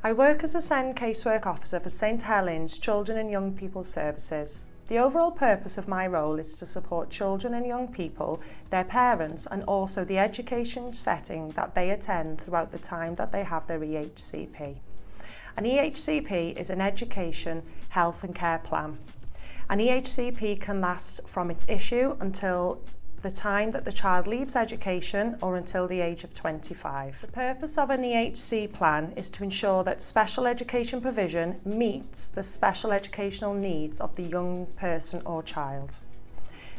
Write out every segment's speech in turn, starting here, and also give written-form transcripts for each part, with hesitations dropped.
I work as a SEND Casework Officer for St Helens Children and Young People Services. The overall purpose of my role is to support children and young people, their parents, and also the education setting that they attend throughout the time that they have their EHCP. An EHCP is an education, health and care plan. An EHCP can last from its issue until the time that the child leaves education or until the age of 25. The purpose of an EHC plan is to ensure that special education provision meets the special educational needs of the young person or child.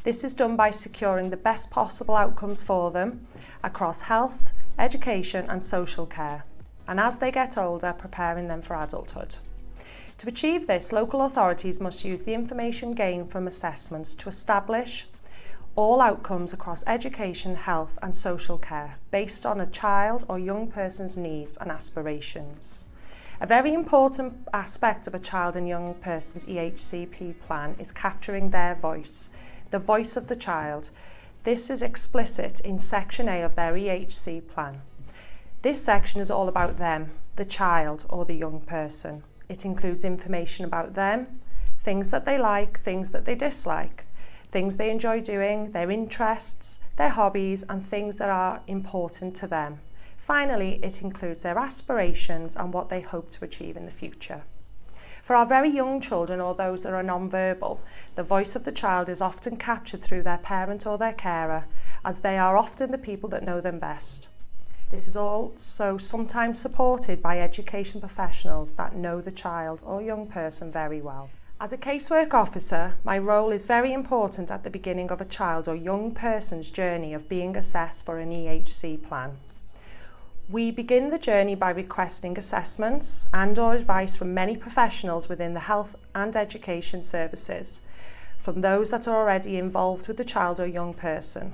This is done by securing the best possible outcomes for them across health, education and social care, and as they get older, preparing them for adulthood. To achieve this, local authorities must use the information gained from assessments to establish all outcomes across education, health and social care based on a child or young person's needs and aspirations. A very important aspect of a child and young person's EHCP plan is capturing their voice, the voice of the child. This is explicit in Section A of their EHC plan. This section is all about them, the child or the young person. It includes information about them, things that they like, things that they dislike, things they enjoy doing, their interests, their hobbies and things that are important to them. Finally, it includes their aspirations and what they hope to achieve in the future. For our very young children or those that are non-verbal, the voice of the child is often captured through their parent or their carer, as they are often the people that know them best. This is also sometimes supported by education professionals that know the child or young person very well. As a casework officer, my role is very important at the beginning of a child or young person's journey of being assessed for an EHC plan. We begin the journey by requesting assessments and/or advice from many professionals within the health and education services, from those that are already involved with the child or young person.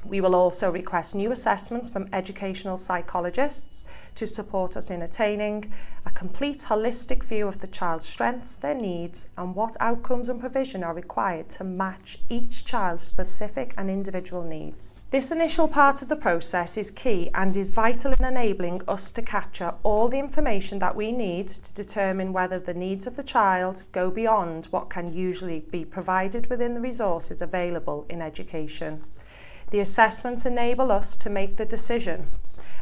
We will also request new assessments from educational psychologists to support us in attaining a complete holistic view of the child's strengths, their needs, and what outcomes and provision are required to match each child's specific and individual needs. This initial part of the process is key and is vital in enabling us to capture all the information that we need to determine whether the needs of the child go beyond what can usually be provided within the resources available in education. The assessments enable us to make the decision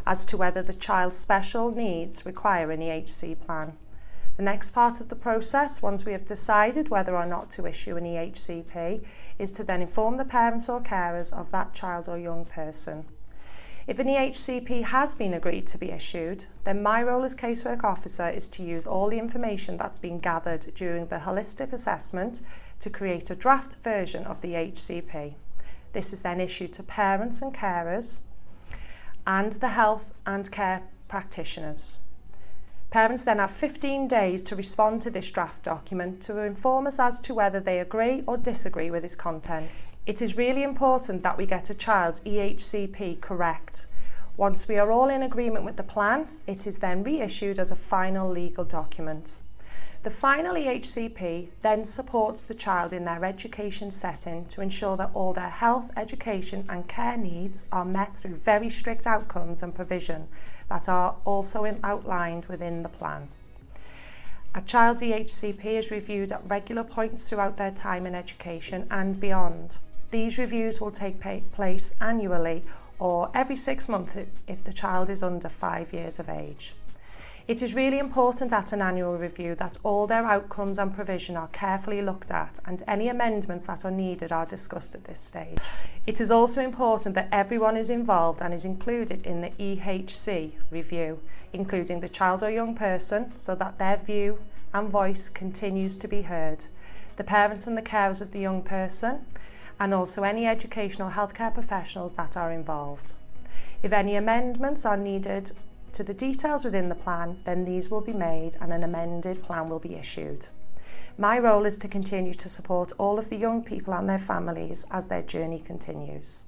as to whether the child's special needs require an EHC plan. The next part of the process, once we have decided whether or not to issue an EHCP, is to then inform the parents or carers of that child or young person. If an EHCP has been agreed to be issued, then my role as casework officer is to use all the information that's been gathered during the holistic assessment to create a draft version of the EHCP. This is then issued to parents and carers and the health and care practitioners. Parents then have 15 days to respond to this draft document to inform us as to whether they agree or disagree with its contents. It is really important that we get a child's EHCP correct. Once we are all in agreement with the plan, it is then reissued as a final legal document. The final EHCP then supports the child in their education setting to ensure that all their health, education and care needs are met through very strict outcomes and provision that are also outlined within the plan. A child's EHCP is reviewed at regular points throughout their time in education and beyond. These reviews will take place annually or every 6 months if the child is under 5 years of age. It is really important at an annual review that all their outcomes and provision are carefully looked at and any amendments that are needed are discussed at this stage. It is also important that everyone is involved and is included in the EHC review, including the child or young person, so that their view and voice continues to be heard, the parents and the carers of the young person, and also any educational healthcare professionals that are involved. If any amendments are needed to the details within the plan, then these will be made and an amended plan will be issued. My role is to continue to support all of the young people and their families as their journey continues.